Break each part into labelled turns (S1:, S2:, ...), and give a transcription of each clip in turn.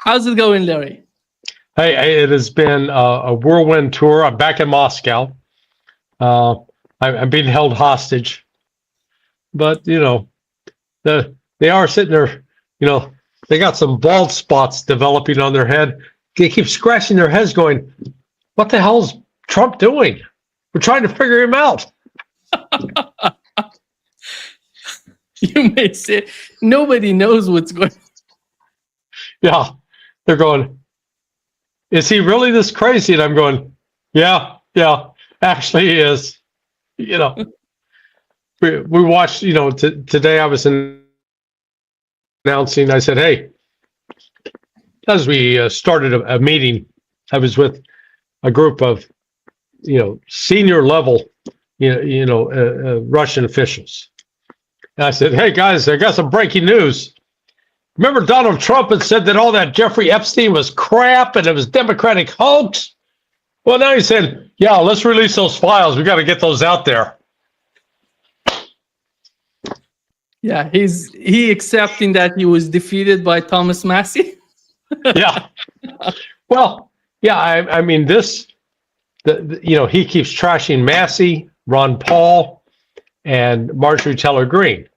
S1: How's it going, Larry?
S2: Hey, it has been a whirlwind tour. I'm back in Moscow. I'm being held hostage, but they are sitting there. They got some bald spots developing on their head. They keep scratching their heads, going, "What the hell's Trump doing? We're trying to figure him out."
S1: You may say nobody knows what's going on.
S2: Yeah, they're going, "Is he really this crazy?" And I'm going, yeah, actually he is. We watched, today I was announcing, I said, hey, as we started a meeting, I was with a group of, senior level, Russian officials. And I said, hey guys, I got some breaking news. Remember Donald Trump had said that all that Jeffrey Epstein was crap and it was Democratic hoax? Well, now he said, yeah, let's release those files. We got to get those out there.
S1: Yeah, he accepting that he was defeated by Thomas Massie.
S2: Yeah. Well, yeah, I mean, he keeps trashing Massie, Ron Paul, and Marjorie Taylor Greene.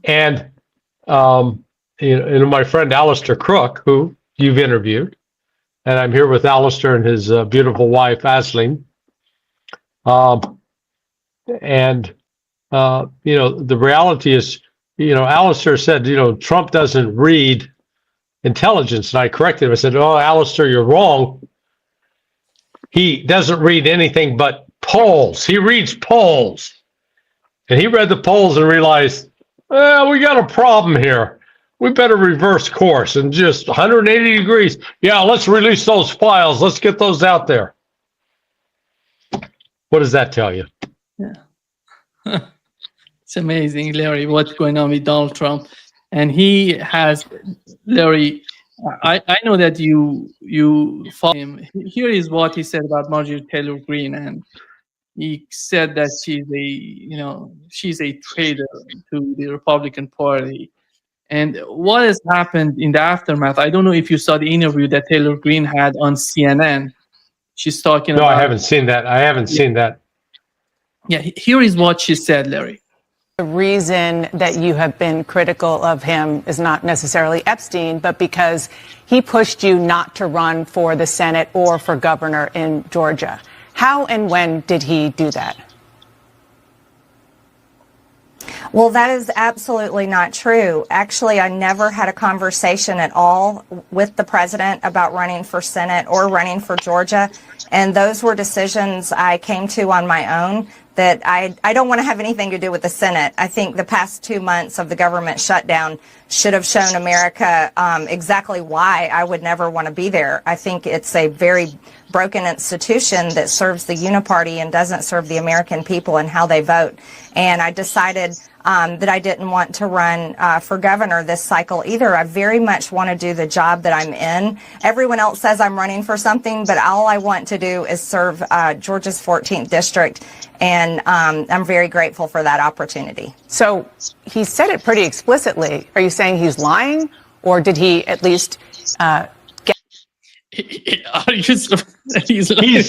S2: And, my friend Alistair Crook, who you've interviewed, and I'm here with Alistair and his beautiful wife, Aisling. The reality is, Alistair said, Trump doesn't read intelligence. And I corrected him. I said, oh, Alistair, you're wrong. He doesn't read anything but polls. He reads polls. And he read the polls and realized, well, we got a problem here. We better reverse course and just 180 degrees. Yeah, let's release those files. Let's get those out there. What does that tell you?
S1: Yeah. It's amazing, Larry, what's going on with Donald Trump. And he has, Larry, I know that you follow him. Here is what he said about Marjorie Taylor Greene, and he said that she's a traitor to the Republican Party. And what has happened in the aftermath? I don't know if you saw the interview that Taylor Greene had on CNN. She's talking about.
S2: No, I haven't seen that. Seen that.
S1: Yeah, here is what she said, Larry.
S3: The reason that you have been critical of him is not necessarily Epstein, but because he pushed you not to run for the Senate or for governor in Georgia. How and when did he do that?
S4: Well, that is absolutely not true. Actually, I never had a conversation at all with the president about running for Senate or running for Georgia. And those were decisions I came to on my own, that I don't want to have anything to do with the Senate. I think the past 2 months of the government shutdown should have shown America exactly why I would never want to be there. I think it's a very broken institution that serves the uniparty and doesn't serve the American people and how they vote. And I decided that I didn't want to run for governor this cycle either. I very much want to do the job that I'm in. Everyone else says I'm running for something, but all I want to do is serve Georgia's 14th district. And I'm very grateful for that opportunity.
S3: So he said it pretty explicitly. Are you saying he's lying, or did he at least
S2: He's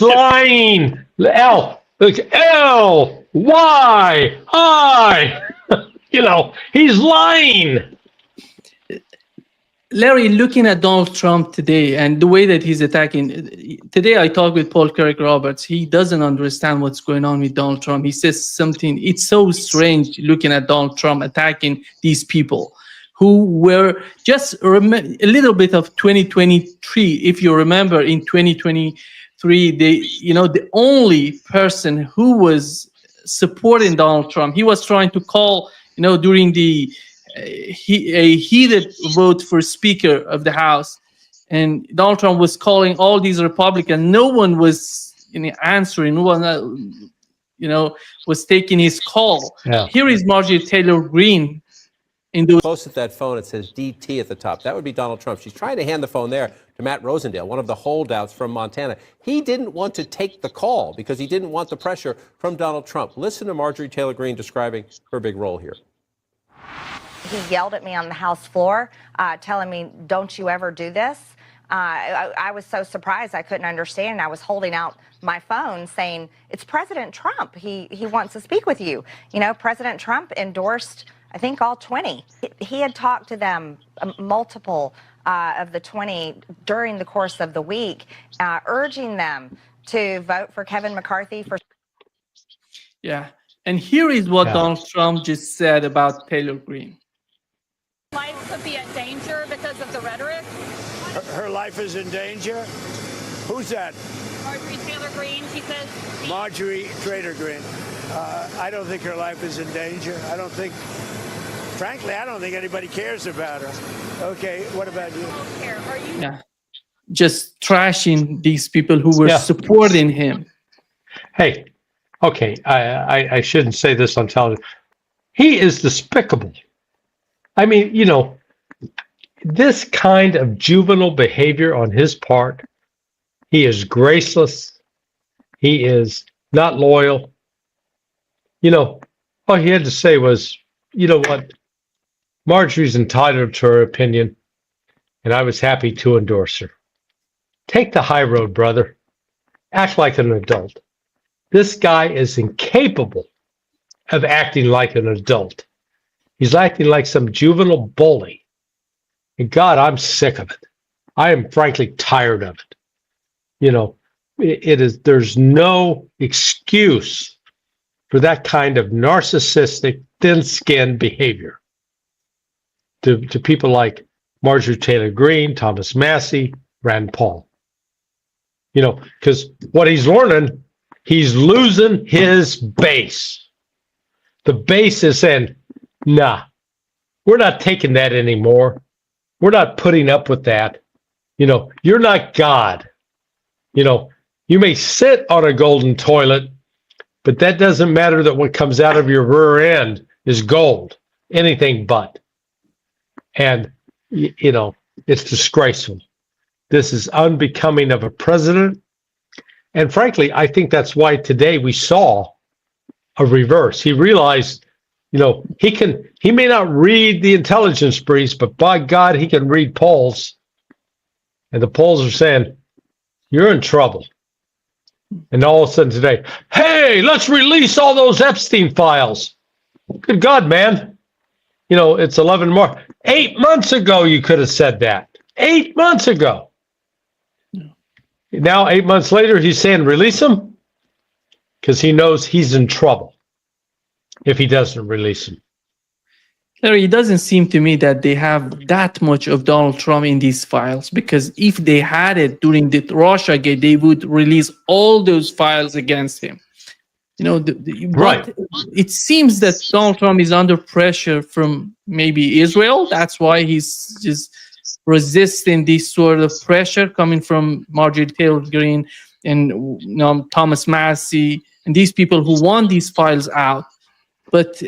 S2: lying. L-Y-I. He's lying.
S1: Larry, looking at Donald Trump today and the way that he's attacking, today I talked with Paul Kirk Roberts. He doesn't understand what's going on with Donald Trump. He says something, it's so strange looking at Donald Trump attacking these people who were just a little bit of 2023. If you remember, in 2023, the only person who was supporting Donald Trump, he was trying to call, during a heated vote for Speaker of the House, and Donald Trump was calling all these Republicans. No one was answering. No one, was taking his call.
S2: Yeah.
S1: Here is Marjorie Taylor Greene.
S5: Close at that phone, it says DT at the top. That would be Donald Trump. She's trying to hand the phone there to Matt Rosendale, one of the holdouts from Montana. He didn't want to take the call because he didn't want the pressure from Donald Trump. Listen to Marjorie Taylor Greene describing her big role here.
S4: he yelled at me on the House floor, telling me, "Don't you ever do this." I was so surprised I couldn't understand. I was holding out my phone saying, "It's President Trump. He wants to speak with you." You know, President Trump endorsed, I think, all 20. He had talked to them, multiple of the 20 during the course of the week, urging them to vote for Kevin McCarthy for.
S1: Yeah. And here is what
S2: Yeah.
S1: Donald Trump just said about Taylor Greene.
S6: Life could be in danger because of the rhetoric.
S7: Her life is in danger? Who's that?
S6: Marjorie Taylor Greene, she says.
S7: Marjorie Taylor Greene. I don't think her life is in danger. I don't think, frankly, I don't think anybody cares about her. Okay, what about you?
S6: Are you?
S1: Yeah. Just trashing these people who were
S2: Yeah.
S1: supporting him.
S2: Hey, okay, I shouldn't say this on television. He is despicable. I mean, you know, this kind of juvenile behavior on his part, he is graceless. He is not loyal. You know, all he had to say was, you know what? Marjorie's entitled to her opinion, and I was happy to endorse her. Take the high road, brother. Act like an adult. This guy is incapable of acting like an adult. He's acting like some juvenile bully. And God, I'm sick of it. I am frankly tired of it. You know, it is, there's no excuse for that kind of narcissistic, thin-skinned behavior to people like Marjorie Taylor Greene, Thomas Massey, Rand Paul. You know, because what he's learning, he's losing his base. The base is saying, nah, we're not taking that anymore. We're not putting up with that. You know, you're not God. You know, you may sit on a golden toilet, but that doesn't matter that what comes out of your rear end is gold. Anything but. And, you know, it's disgraceful. This is unbecoming of a president. And frankly, I think that's why today we saw a reverse. He realized, you know, he may not read the intelligence briefs, but by God, he can read polls. And the polls are saying, you're in trouble. And all of a sudden today, hey, let's release all those Epstein files. Good God, man. You know, it's 11 March. 8 months ago, you could have said that. 8 months ago. Now, 8 months later, he's saying release him because he knows he's in trouble if he doesn't release him.
S1: Larry, it doesn't seem to me that they have that much of Donald Trump in these files, because if they had it during the Russia Gate, they would release all those files against him. You know,
S2: Right.
S1: It seems that Donald Trump is under pressure from maybe Israel. That's why he's just resisting this sort of pressure coming from Marjorie Taylor Greene and, you know, Thomas Massey and these people who want these files out. But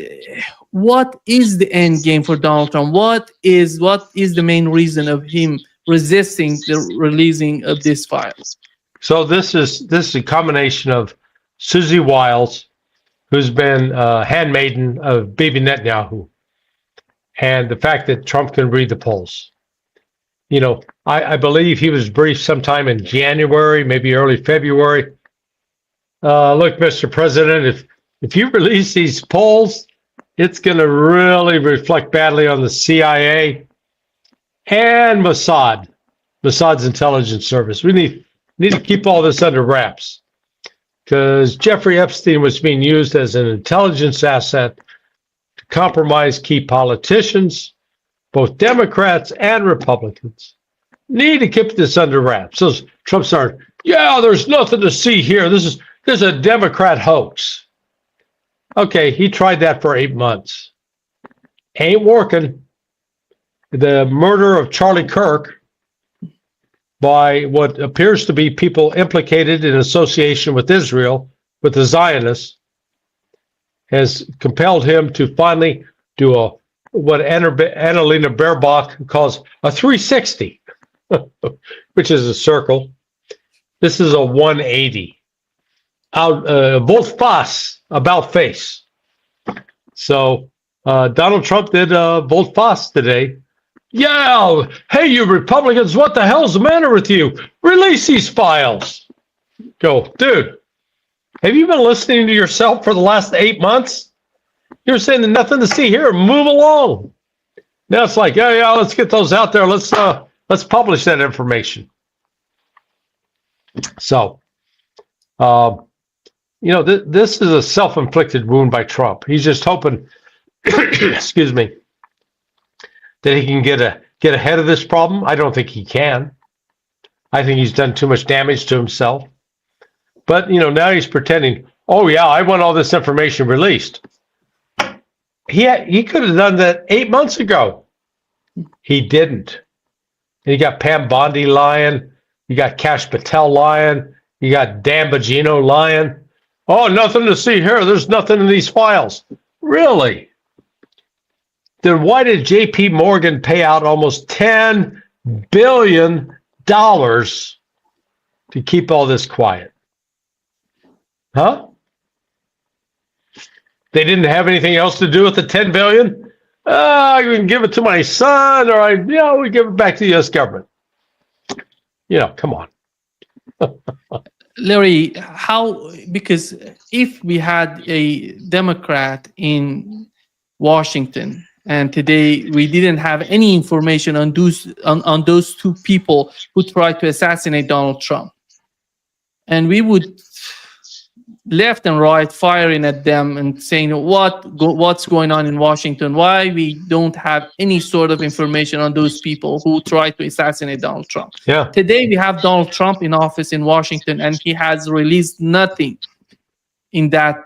S1: what is the end game for Donald Trump? What is the main reason of him resisting the releasing of these files?
S2: So this is a combination of Susie Wiles, who's been handmaiden of Bibi Netanyahu, and the fact that Trump can read the polls. You know, I believe he was briefed sometime in January, maybe early February. Look, Mr. President, if you release these polls, it's going to really reflect badly on the CIA and Mossad's intelligence service. We need to keep all this under wraps, because Jeffrey Epstein was being used as an intelligence asset to compromise key politicians, both Democrats and Republicans. Need to keep this under wraps. So Trump's started, yeah, there's nothing to see here. This is a Democrat hoax. Okay, he tried that for 8 months. Ain't working. The murder of Charlie Kirk by what appears to be people implicated in association with Israel, with the Zionists, has compelled him to finally do what Annalena Baerbock calls a 360, which is a circle. This is a 180. Volte face, about face. So Donald Trump did volte face today. Yeah, hey, you Republicans, what the hell's the matter with you? Release these files. Go, dude, have you been listening to yourself for the last 8 months? You're saying there's nothing to see here. Move along. Now it's like, yeah, let's get those out there. Let's publish that information. So, this is a self-inflicted wound by Trump. He's just hoping, excuse me, that he can get ahead of this problem. I don't think he can. I think he's done too much damage to himself. But, now he's pretending, oh, yeah, I want all this information released. He could have done that 8 months ago. He didn't. And you got Pam Bondi lying. You got Kash Patel lying. You got Dan Bongino lying. Oh, nothing to see here. There's nothing in these files. Really? Then why did J.P. Morgan pay out almost $10 billion to keep all this quiet? Huh? They didn't have anything else to do with the $10 billion? I can give it to my son, or we give it back to the U.S. government. Come on.
S1: Larry, because if we had a Democrat in Washington and today we didn't have any information on those two people who tried to assassinate Donald Trump, and we would left and right firing at them and saying what's going on in Washington, why we don't have any sort of information on those people who tried to assassinate Donald Trump.
S2: Yeah.
S1: Today we have Donald Trump in office in Washington, and he has released nothing in that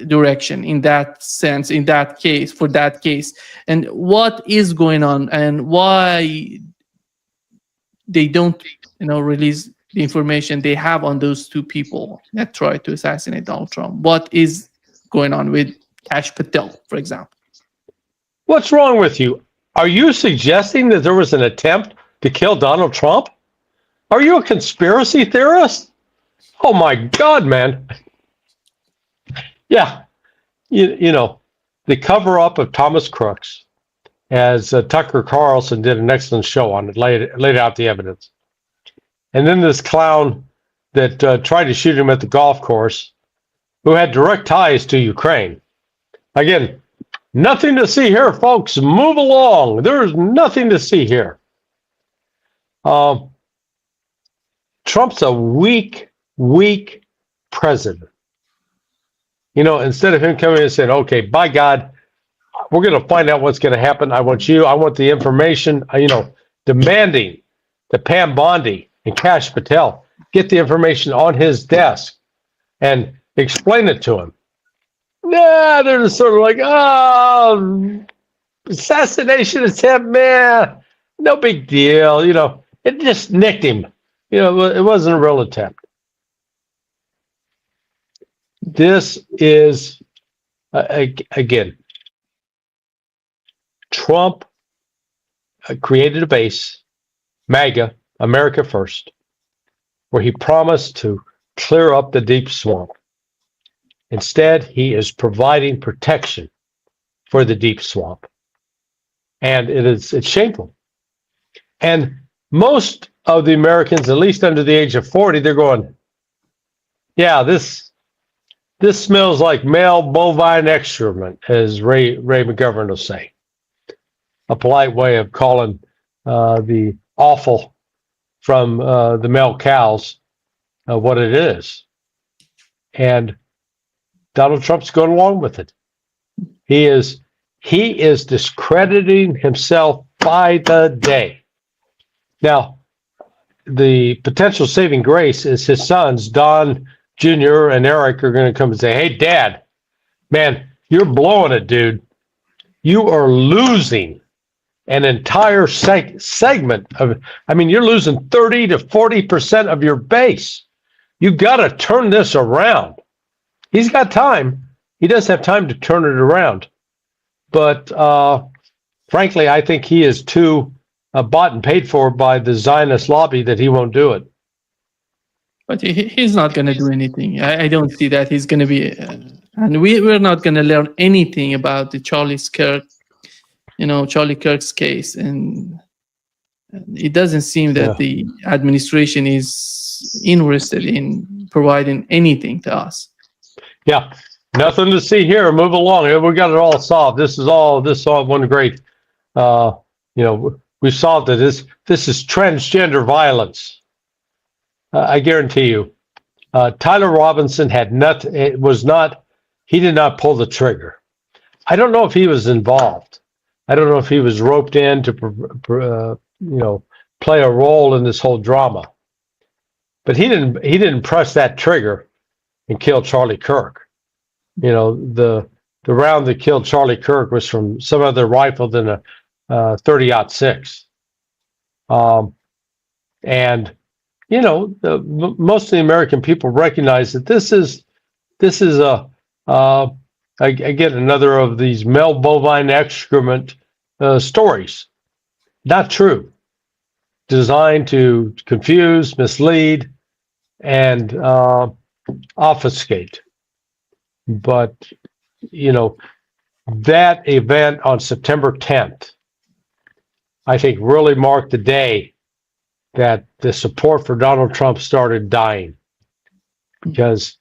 S1: direction, in that sense, in that case, for that case. And what is going on, and why they don't release the information they have on those two people that tried to assassinate Donald Trump? What is going on with Kash Patel, for example?
S2: What's wrong with you? Are you suggesting that there was an attempt to kill Donald Trump? Are you a conspiracy theorist? Oh my God, man. Yeah. The cover-up of Thomas Crooks, as Tucker Carlson did an excellent show on it, laid out the evidence. And then this clown that tried to shoot him at the golf course, who had direct ties to Ukraine. Again, nothing to see here, folks. Move along. There's nothing to see here. Trump's a weak president. Instead of him coming and saying, okay, by God, we're going to find out what's going to happen. I want the information, demanding that Pam Bondi and Kash Patel get the information on his desk and explain it to him. Yeah, they're just sort of like, assassination attempt, man, no big deal. It just nicked him. It wasn't a real attempt. This is, again, Trump created a base, MAGA, America First, where he promised to clear up the deep swamp. Instead, he is providing protection for the deep swamp. And it's shameful. And most of the Americans, at least under the age of 40, they're going, yeah, this smells like male bovine excrement, as Ray McGovern will say. A polite way of calling the offal from the male cows what it is. And Donald Trump's going along with it. He is discrediting himself by the day. Now, the potential saving grace is his sons, Don Jr. and Eric, are going to come and say, hey, Dad, man, you're blowing it, dude. You are losing an entire segment of, you're losing 30 to 40% of your base. You've got to turn this around. He's got time. He does have time to turn it around. But frankly, I think he is too bought and paid for by the Zionist lobby that he won't do it.
S1: But he's not going to do anything. I don't see that he's going to be And we're not going to learn anything about the Charlie Kirk's case. And it doesn't seem that the administration is interested in providing anything to us.
S2: Yeah, nothing to see here. Move along. We got it all solved. This is all one great. We solved it. This is transgender violence. I guarantee you, Tyler Robinson had nothing. He did not pull the trigger. I don't know if he was involved. I don't know if he was roped in to, play a role in this whole drama. But he didn't press that trigger and kill Charlie Kirk. The round that killed Charlie Kirk was from some other rifle than a 30-06. Most of the American people recognize that this is again another of these male bovine excrement stories. Not true. Designed to confuse, mislead, and obfuscate. But that event on September 10th, I think, really marked the day that the support for Donald Trump started dying, because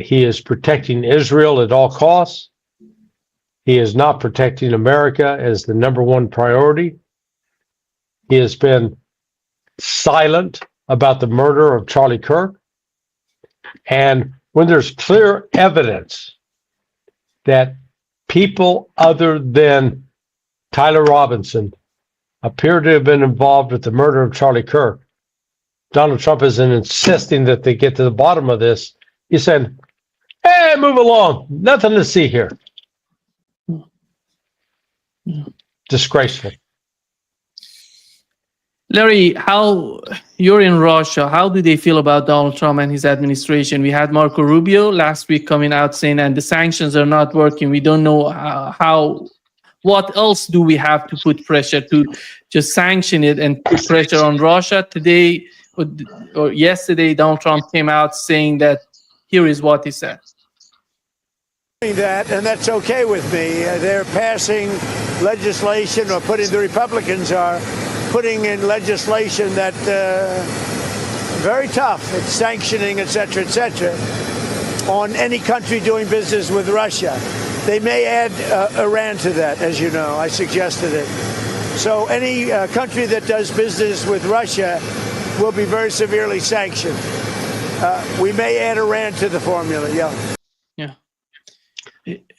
S2: he is protecting Israel at all costs. He is not protecting America as the number one priority. He has been silent about the murder of Charlie Kirk. And when there's clear evidence that people other than Tyler Robinson appear to have been involved with the murder of Charlie Kirk, Donald Trump isn't insisting that they get to the bottom of this. He said, hey, move along. Nothing to see here. Disgraceful.
S1: Larry, you're in Russia. How do they feel about Donald Trump and his administration? We had Marco Rubio last week coming out saying, and the sanctions are not working. We don't know what else do we have to put pressure to just sanction it and put pressure on Russia? Today or yesterday, Donald Trump came out saying that here is what he said.
S7: That, and that's okay with me. They're passing legislation, or the Republicans are putting in legislation that very tough. It's sanctioning, et cetera, on any country doing business with Russia. They may add Iran to that, as you know. I suggested it. So any country that does business with Russia will be very severely sanctioned. We may add Iran to the formula, yeah.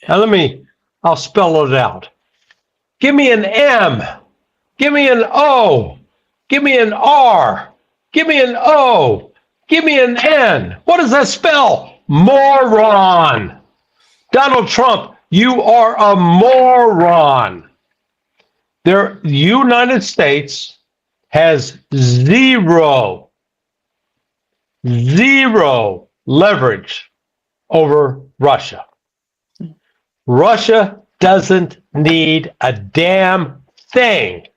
S2: Now I'll spell it out. Give me an M. Give me an O. Give me an R. Give me an O. Give me an N. What does that spell? Moron. Donald Trump, you are a moron. The United States has zero leverage over Russia. Russia doesn't need a damn thing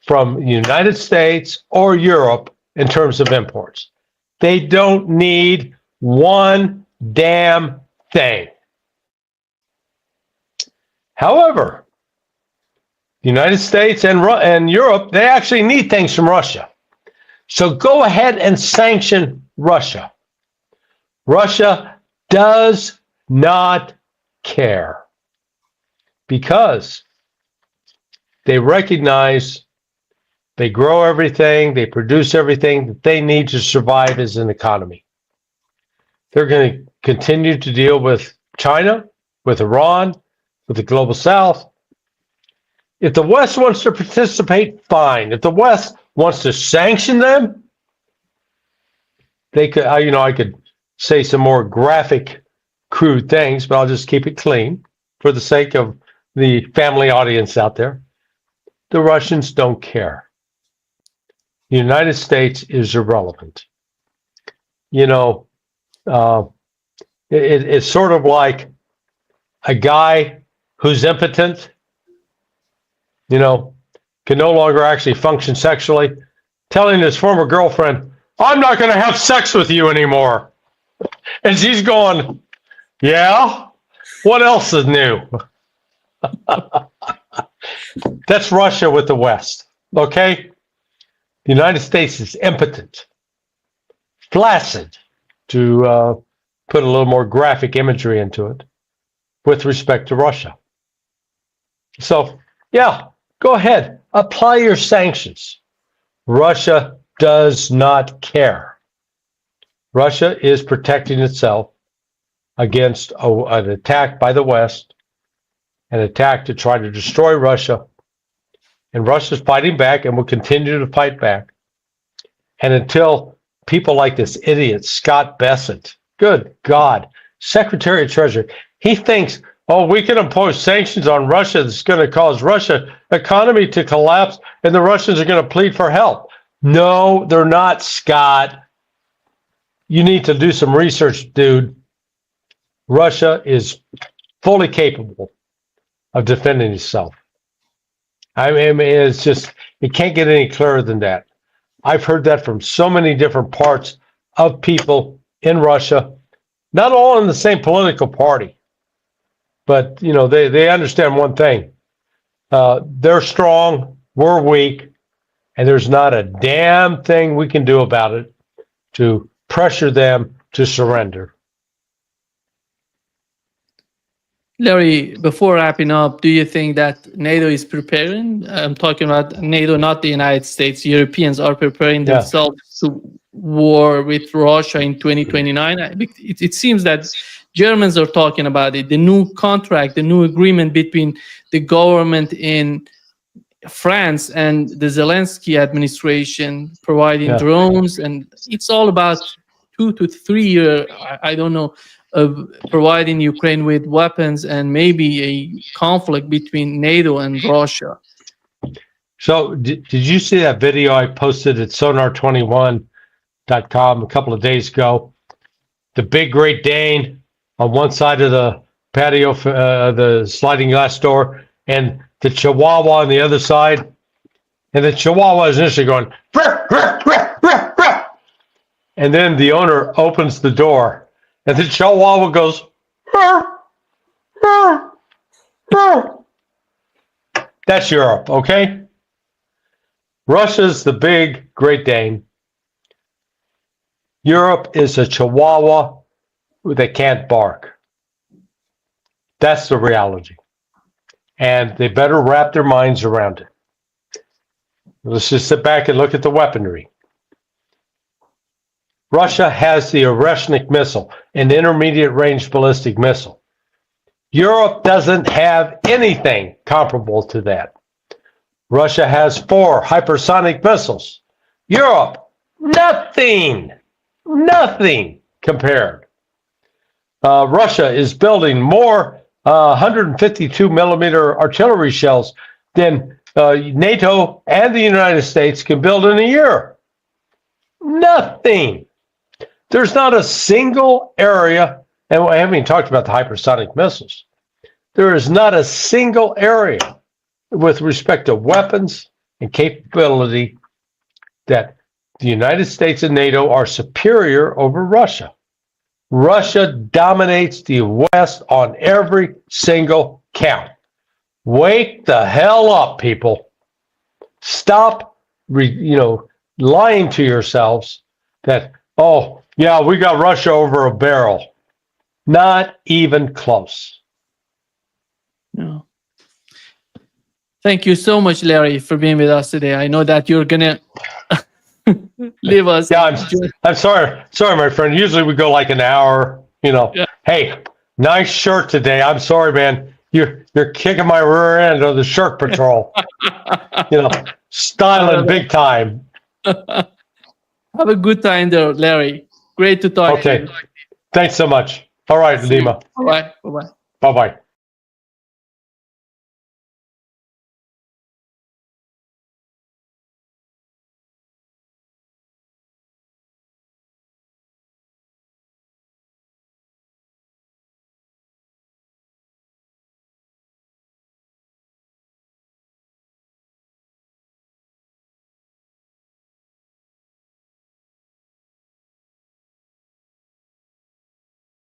S2: from the United States or Europe in terms of imports. They don't need one damn thing. However, the United States and Europe, they actually need things from Russia. So go ahead and sanction Russia. Russia does not care, because they recognize they grow everything, they produce everything that they need to survive as an economy. They're going to continue to deal with China, with Iran, with the global South. If the West wants to participate, fine. If the West wants to sanction them, they could. I could say some more graphic, crude things, but I'll just keep it clean for the sake of the family audience out there. The Russians don't care. The United States is irrelevant. It's sort of like a guy who's impotent, can no longer actually function sexually, telling his former girlfriend, I'm not going to have sex with you anymore. And she's going, Yeah? What else is new? That's Russia with the West, okay? The United States is impotent, flaccid, to put a little more graphic imagery into it, with respect to Russia. So, yeah, go ahead. Apply your sanctions. Russia does not care. Russia is protecting itself against an attack by the West, an attack to try to destroy Russia. And Russia's fighting back and will continue to fight back. And until people like this idiot, Scott Bessent, good God, Secretary of Treasury, he thinks, oh, we can impose sanctions on Russia that's going to cause Russia economy to collapse and the Russians are going to plead for help. No, they're not, Scott. You need to do some research, dude. Russia is fully capable of defending itself. I mean, it's just, it can't get any clearer than that. I've heard that from so many different parts of people in Russia, not all in the same political party, but, you know, they understand one thing. They're strong, we're weak, and there's not a damn thing we can do about it to pressure them to surrender.
S1: Larry, before wrapping up, do you think that NATO is preparing? I'm talking about NATO, not the United States. Europeans are preparing themselves to war with Russia in 2029. It seems that Germans are talking about it. The new contract, the new agreement between the government in France and the Zelensky administration providing drones, and it's all about 2 to 3 years, I don't know, of providing Ukraine with weapons and maybe a conflict between NATO and Russia.
S2: So did you see that video I posted at sonar21.com a couple of days ago? The big Great Dane on one side of the patio, the sliding glass door, and the Chihuahua on the other side. And the Chihuahua is initially going, ruh, ruh, ruh, ruh, ruh. And then the owner opens the door, and the Chihuahua goes, ruh, ruh, ruh. That's Europe, okay? Russia's the big Great Dane. Europe is a Chihuahua that can't bark. That's the reality. And they better wrap their minds around it. Let's just sit back and look at the weaponry. Russia has the Erupted missile, an intermediate range ballistic missile. Europe doesn't have anything comparable to that. Russia has 4 hypersonic missiles. Europe, nothing compared. Russia is building more 152 millimeter artillery shells than NATO and the United States can build in a year. Nothing. There's not a single area, and I haven't even talked about the hypersonic missiles. There is not a single area with respect to weapons and capability that the United States and NATO are superior over Russia. Russia dominates the West on every single count. Wake the hell up, people. Stop, lying to yourselves that, oh, yeah, we got Russia over a barrel. Not even close.
S1: No. Thank you so much, Larry, for being with us today. I know that you're going to leave us.
S2: Yeah, I'm sorry, my friend. Usually we go like an hour, Yeah. Hey, nice shirt today. I'm sorry, man. You're kicking my rear end of the shirt patrol. Styling big time.
S1: Have a good time there, Larry. Great to talk to you.
S2: Okay. Thanks so much. All right, Lima.
S1: Bye-bye. Bye-bye.
S2: Bye-bye.